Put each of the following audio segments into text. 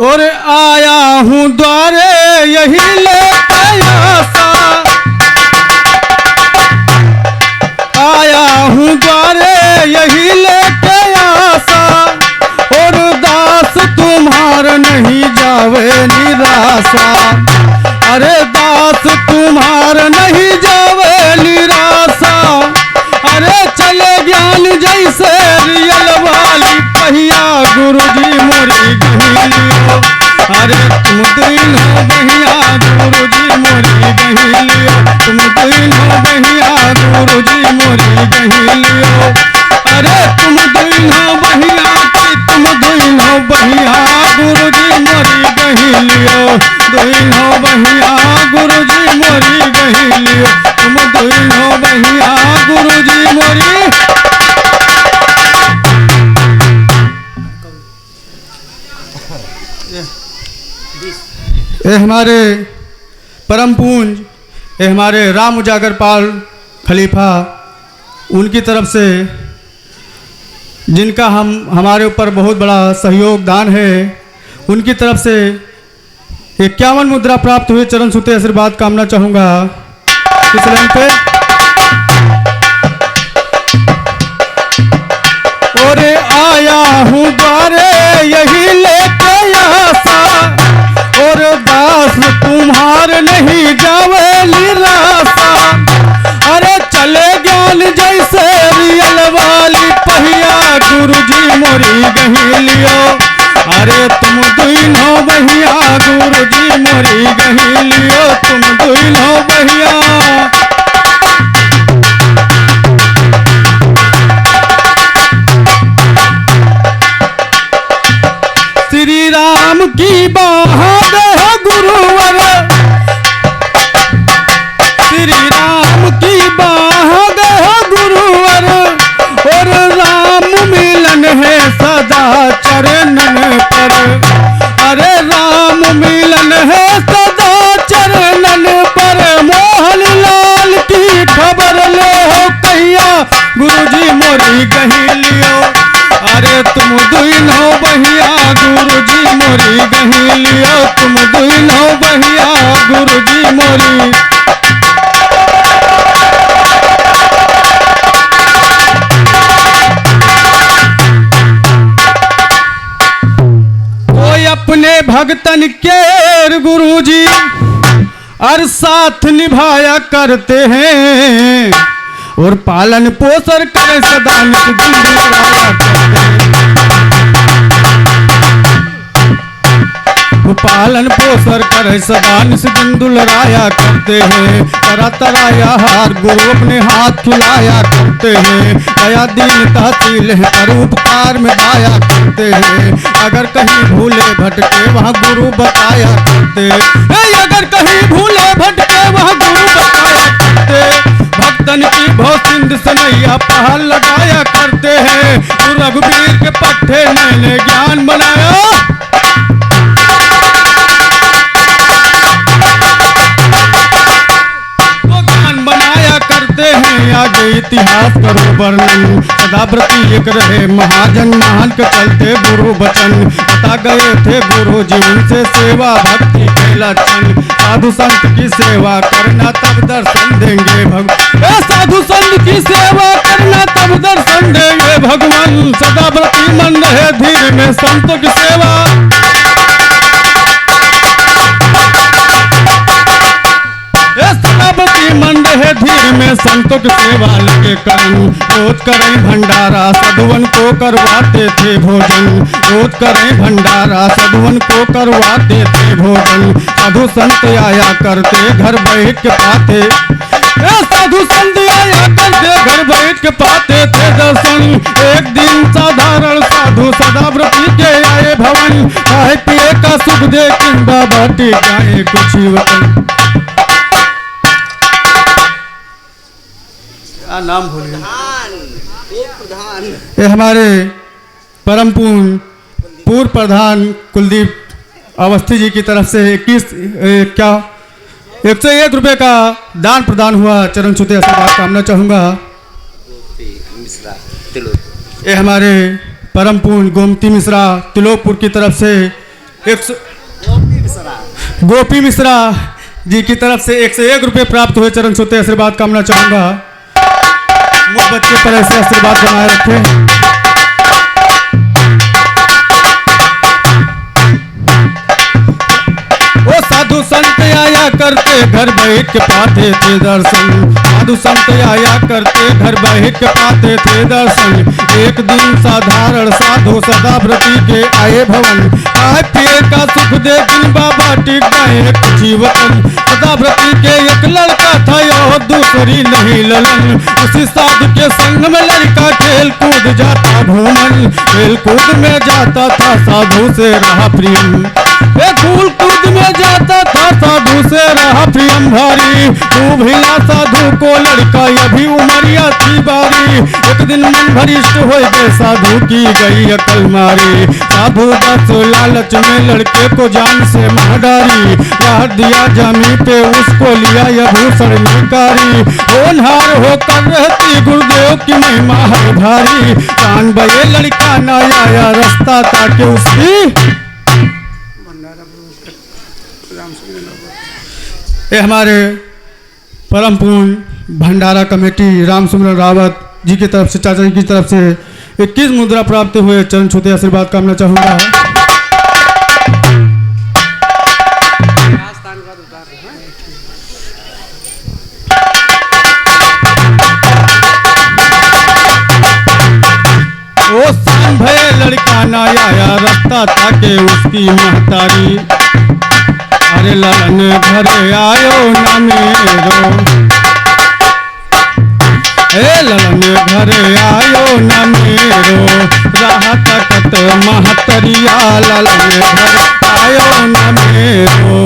और आया हूँ द्वारे यही लेके आशा, आया हूँ द्वारे यही लेके आशा, और दास तुम्हार नहीं जावे निराशा। अरे दास तुम्हार नहीं जावे निराशा। अरे चले ज्ञान जैसे रियल वाली पहिया गुरुजी मोरी गहिलियो। अरे तुम दिन हो बहिया गुरुजी मोरी गहिलियो, तुम दिन हो बहिया गुरुजी मोरी गहिलियो। अरे तुम दिन हो बहिया कि तुम दिन हो बहिया गुरुजी मोरी गहिलियो, दिन हो बहिया गुरुजी मोरी गहिलियो, तुम दिन हो बहिया गुरुजी मोरी। ये हमारे परम पूंज, ये हमारे राम उजागर पाल खलीफा, उनकी तरफ से जिनका हमारे ऊपर बहुत बड़ा सहयोग दान है, उनकी तरफ से 51 मुद्रा प्राप्त हुए चरण छूते आशीर्वाद कामना चाहूँगा इस लाइन पे। और आया हूँ द्वारे यही लेके आशा, और दास तुम्हार नहीं जावे निराशा। अरे चले ज्ञान जैसे रियल वाली पहिया गुरुजी मोरी गहिलियो। अरे तुम दुइन हो बहिया गुरुजी मोरी गहिलियो, तुम दुइन हो बहिया। श्री राम की बात है गुरुवर, श्री राम की बात है गुरुवर, और राम मिलन है सदा चरणन पर। अरे राम मिलन है सदा चरणन पर, मोहन लाल की खबर ले हो कहिया गुरुजी मोरी गहिलियो। अरे तुम दुइन हो बहिया गुरुजी मोरी गहिलियो, तुम दुइन हो बहिया गुरुजी मोरी। कोई अपने भक्तन के गुरुजी और साथ निभाया करते हैं, और पालन पोषण करे सदा नित दिन दिलाया करते हैं। पालन पोषण करे सदा नित दिन दुलराया करते हैं। तरह तरह हार गुरु अपने हाथ खिलाया करते हैं। दया दीन तहसील है परोपकार में दाया करते हैं। अगर कहीं भूले भटके वहाँ गुरु बताया करते, अगर कहीं भूले भटके वहाँ गुरु बताया करते। भक्तन की बहुत सिंध सनैया पहाड़ लगाया करते हैं। रघुवीर के पट्टे मैंने ज्ञान बनाया, वो ज्ञान बनाया करते हैं। आगे इतिहास करो वर्णन, सदा व्रती एक रहे महाजन, महान के चलते गुरु वचन। बता गए थे गुरु जी उनसे सेवा भक्ति के लक्षण। साधु संत की सेवा करना तब दर्शन देंगे भगवान, साधु संत की सेवा करना तब दर्शन देंगे भगवान। सदा व्रती मन रहे धीरे में संतों की सेवा, सदाव्रती मन रहे धीर में संतों की सेवा लगे करन। रोज करें भंडारा साधुवन को करवाते थे भोजन, रोज करें भंडारा साधुवन को करवाते थे भोजन। साधु संत आया करते घर बैठ के पाते, साधु संत आया करते घर बैठ के पाते थे दर्शन। एक दिन साधारण साधु सदाव्रती के आए भवन, खाए पिए का सुख दे किंदा बाटी गाए कुछ ही वतन। नाम भूलिए, ये हमारे परम पूर्व प्रधान कुलदीप अवस्थी जी की तरफ से 101 रुपये का दान प्रदान हुआ। चरण छूते आशीर्वाद कामना चाहूँगा। ये हमारे परम पूज्य गोमती मिश्रा तिलोकपुर की तरफ से गोपी मिश्रा जी की तरफ से 101 रुपये प्राप्त हुए। चरण छूते आशीर्वाद कामना चाहूंगा। मुझ बच्चे पर ऐसे आशीर्वाद बनाए रखें। वो साधु संत आया करते घर बैठ के पाते थे दर्शन। साधु संत आया करते घर बैठ के पाते थे दर्शन। एक दिन साधारण साधु सदाव्रती के आए भवन। आए पिए का सुख देखिन बाबा टिक गए जीवन। सदाव्रती के एक लड़का था और दूसरी नहीं ललन। उसी साधु के संग में लड़का खेल कूद जाता घूमन। खेल कूद में जाता था साधु से रहा प्रेम। खेल कूद में जाता था साधु से रहा प्रियम भारी। तू भिला साधु को लड़का अभी उमरिया थी बारी। एक दिन मन भरिष्ठ हो गए साधु की गई अकल मारी। साधु बस लालच में लड़के को जान से मार डारी। यार दिया जमी पे उसको लिया यह भूषण निकारी। होनहार होकर रहती गुरुदेव की महिमा है भारी। कान बये लड़का न आया रास्ता ताकि उसकी। ये हमारे परम पूर्ण भंडारा कमेटी राम सुमरन रावत जी की तरफ से, चाचा जी की तरफ से 21 मुद्रा प्राप्त हुए। चरण छूते आशीर्वाद कामना चाहूंगा। ओ शाम भय लड़का न आया रास्ता ताके उसकी महतारी। अरे ललन घर आयो न मेरो। ए ललन घर आयो न मेरो। राह तकत महतरिया ललन घर आयो न मेरो।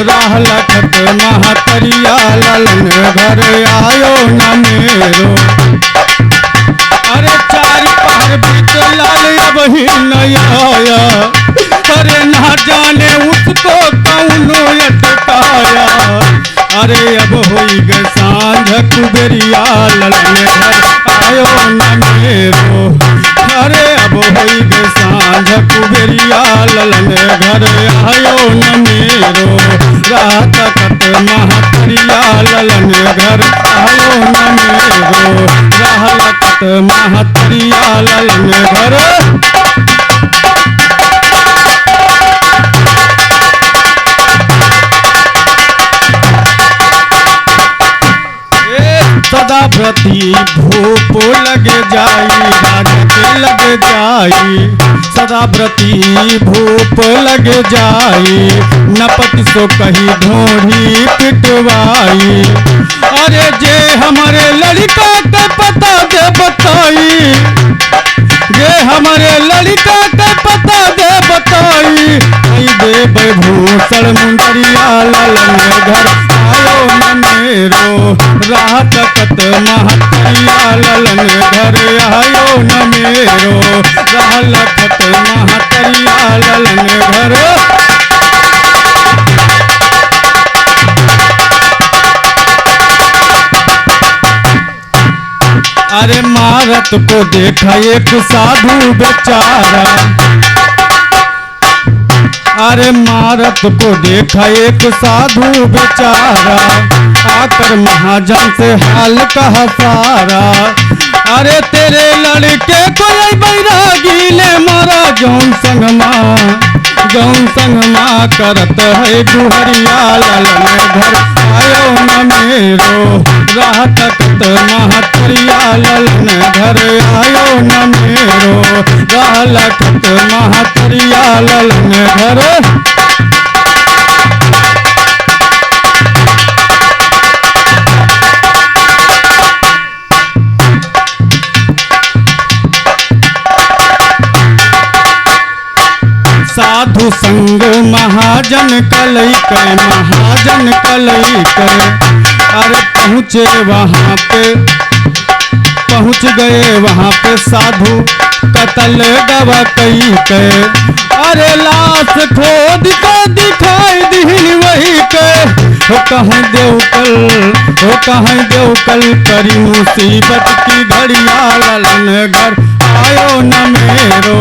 राह लखत महतरिया ललन घर आयो न मेरो। अरे चार पहर बीत लाल अब ही नहीं आया। अरे ना जाने उसको कौनो अटकाया। अरे अब होई गए सांझ कुबेरिया ललन घर आयो न मेरो। अरे अब होई गए सांझ कुबेरिया ललन घर आयो न मेरो। रात कत महतरिया ललन घर आयो न मेरो। राह लखत महतरिया ललन घर। सदाव्रती भूप लगे जाई राजा के लगे जाई। सदाव्रती भूप लगे जाई। नपति सो कही ढोढ़ी पिटवाई। अरे जे हमारे लड़का के पता दे बताई। जे हमारे लड़का के पता दे बताई। दे भूषण मुंदरिया ललन घर आयो न मेरो। राह तकत महतरिया ललन घर आयो न मेरो। राह लखत महतरिया ललन घर। अरे मारत को देखा एक साधु बेचारा। अरे मारत को देखा एक साधु बेचारा। आकर महाजन से हाल कहा सारा। अरे तेरे लड़के को बैरागी ने मारा। जौन संगमा करत है गुहरिया ललन घर आयो न मेरो। राह तकत महतरिया ललन घर आयो न मेरो। राह लखत महतरिया ललन घर। साधु संग महाजन कलई कर। महाजन कलई कर। अरे पहुँचे वहाँ पे पहुँच गए वहाँ पे साधु कतल गवा कई के। अरे लाश खोद के दिखाई दीन वही के। हो कहीं देवकल करी मुसीबत की घड़िया ललन घर आयो न मेरो,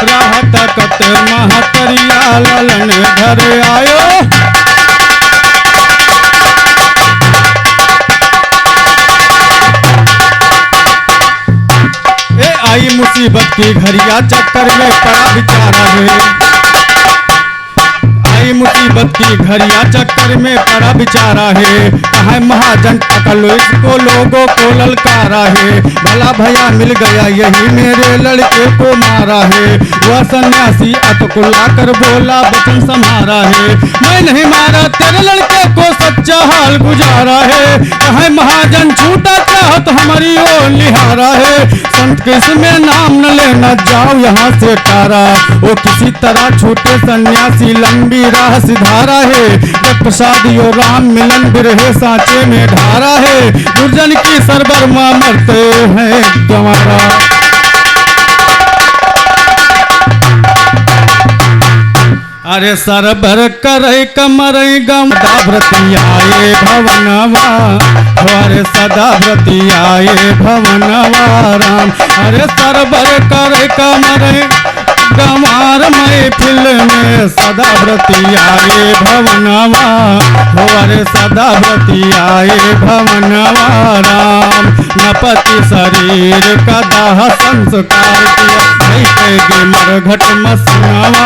राह तकत महतरिया ललन घर आयो। आई मुसीबत की घड़िया चक्कर में पड़ा बेचारा है, आई मुसीबत की घड़िया चक्कर में पड़ा बेचारा है। कहाँ महाजन पकड़ लो इसको, लोगों को ललकारा है। भला भैया मिल गया यही मेरे लड़के को मारा है। वह सन्यासी अतकुल्ला कर बोला वचन संहारा है, मैं नहीं मारा तेरे लड़के को, सच्चा हाल गुजारा है। कहाँ महाजन छूटा चाहत हमारी ओर निहारा है। संत किसमें नाम न लेना जाओ यहाँ से टारा, वो किसी तरह छूटे सन्यासी लंबी राह सिधारा है। जब प्रसाद यो राम मिलन बिरहे सांचे में ढारा है, दुर्जन की सरबरमा मरते हैं तुम्हारा। अरे सरबर करे कमरई गम व्रतियाए भवनवा, अरे सदा व्रतियाए भवनवा राम। अरे सरबर करे कमरई गंवार महफिल में सदा व्रतियाए भवनवा, अरे सदा व्रतियाए भवनवा राम। नपति शरीर का दाह संस्कार किया, करेगे मरघट मसनवा,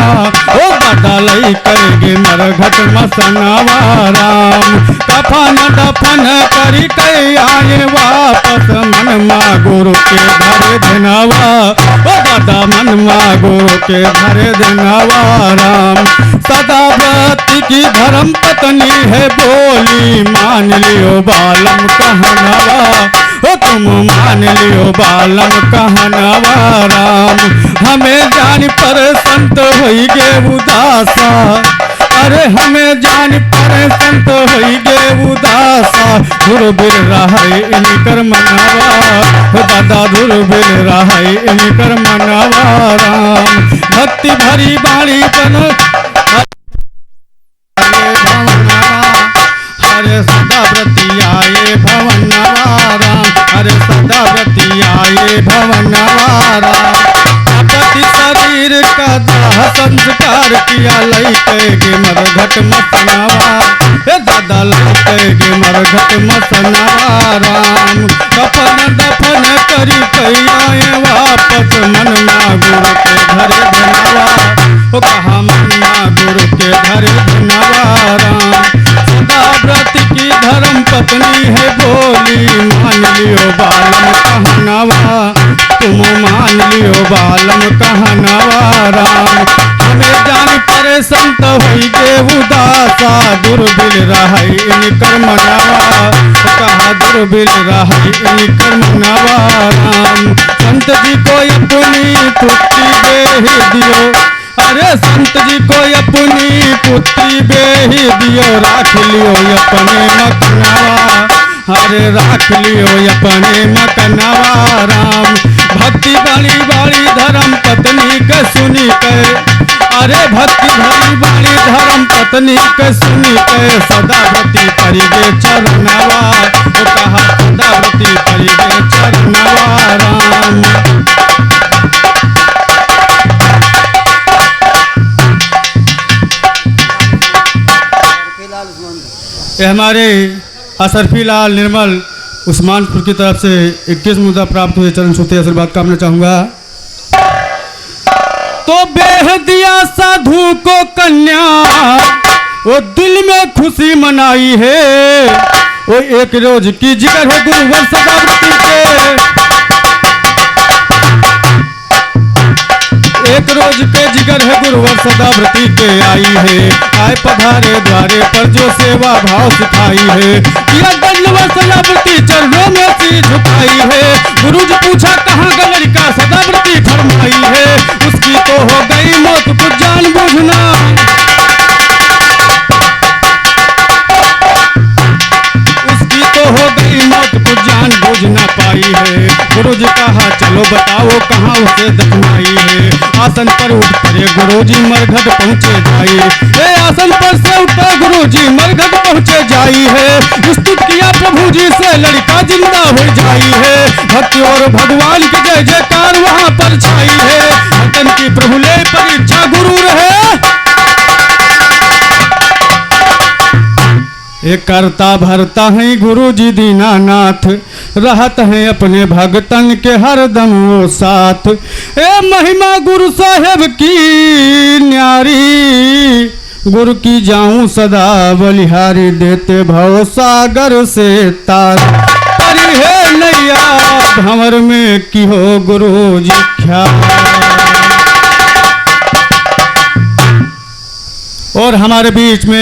ओ बदलई करेगे मरघट मसनवा राम। कफन दफन करी कई आए वापस, मनमा गुरु के धरे धनवा, ओ दादा मनमा गुरु के धरे धनवा राम। सदा व्रति की धर्म पत्नी है बोली, मान लियो बालम कहनवा, ओ तुम मान लियो बालम कहनवा राम। हमें जान पर संत होई गे उदासा, अरे हमें जान पर संत होई गे उदासा। धुरबिर रहे इनकर मनवा, दादा धुरबिर रहे इनकर मनवा राम। भक्ति भरी बाणी बन अरे सदा व्रतियाए भवनवा राम, अरे सदा व्रतियाए भवनवा राम। अपति शरीर का दाह संस्कार किया, लई कहेगे मरघट मसनवा, हे दादा लई कहेगे मरघट मसनवा राम। कफन दफन करी कई आए वापस, मनमा गुरु के धरे धनवा, ओ कहा मनमा गुरु के धरे धनवा राम। सदा व्रत की धर्म पत्नी है बोली, मान लियो बालम कहनवा, तुम मान लियो बालम कहनवा राम। हमें जान पर संत होई गे उदासा, दुर्बिल रहे इनकर मनवा, कहा दुर्बिल रहे इनकर मनवा राम। संत जी को अपनी पुत्री बेही दियो, अरे संत जी को अपनी पुत्री बेही दियो, राख लियो अपने मकनवा, अरे राख लियो अपने मकनवा राम। भक्ति बड़ी बड़ी धर्म पत्नी के सुनी के, अरे भक्ति भरी बड़ी धर्म पत्नी के सुनी के, सदा व्रति परिगे चरणवा, वो कहा सदा व्रति परिगे चरणवा राम। ये हमारे अशरफी लाल निर्मल उस्मानपुर की तरफ से 21 मुद्दा प्राप्त हुए, चरण छूते आशीर्वाद कामना चाहूंगा। तो बेह दिया साधु को कन्या, वो दिल में खुशी मनाई है, वो एक रोज की जिगर है गुरुवर सदा व्रती के, एक रोज के जिगर है गुरुवर सदा व्रती के आई है। आए पधारे द्वारे पर जो सेवा भाव सिखाई है, किया दंडवत सदा व्रती चरणों में सिर झुकाई है। गुरु जी पूछा कहाँ गलर का सदा व्रती फरमाई है, उसकी तो हो गई मौत कुछ जान बूझना, उसकी तो हो गई मौत कुछ जान बूझ ना पाई है। गुरु जी कहा चल चलो बताओ कहाँ उसे दफनाई है। आसन पर उठ करे गुरुजी मरघट पहुँचे जाई। ए आसन पर से उठा गुरुजी मरघट पहुँचे जाई है। स्तुत किया प्रभु जी से लड़का जिंदा हो जाई है। भक्ति और भगवान की जय जयकार वहाँ पर छाई है। भक्तन की प्रभु ले परीक्षा गुरु रहे। एक करता भरता है गुरु जी दीनानाथ, रहत है अपने भगतन के हरदम वो साथ। ए महिमा गुरु साहेब की न्यारी, गुरु की जाऊं सदा बलिहारी, देते भव सागर से तार। परी है नैया भंवर में की हो गुरु जी ख्याल। और हमारे बीच में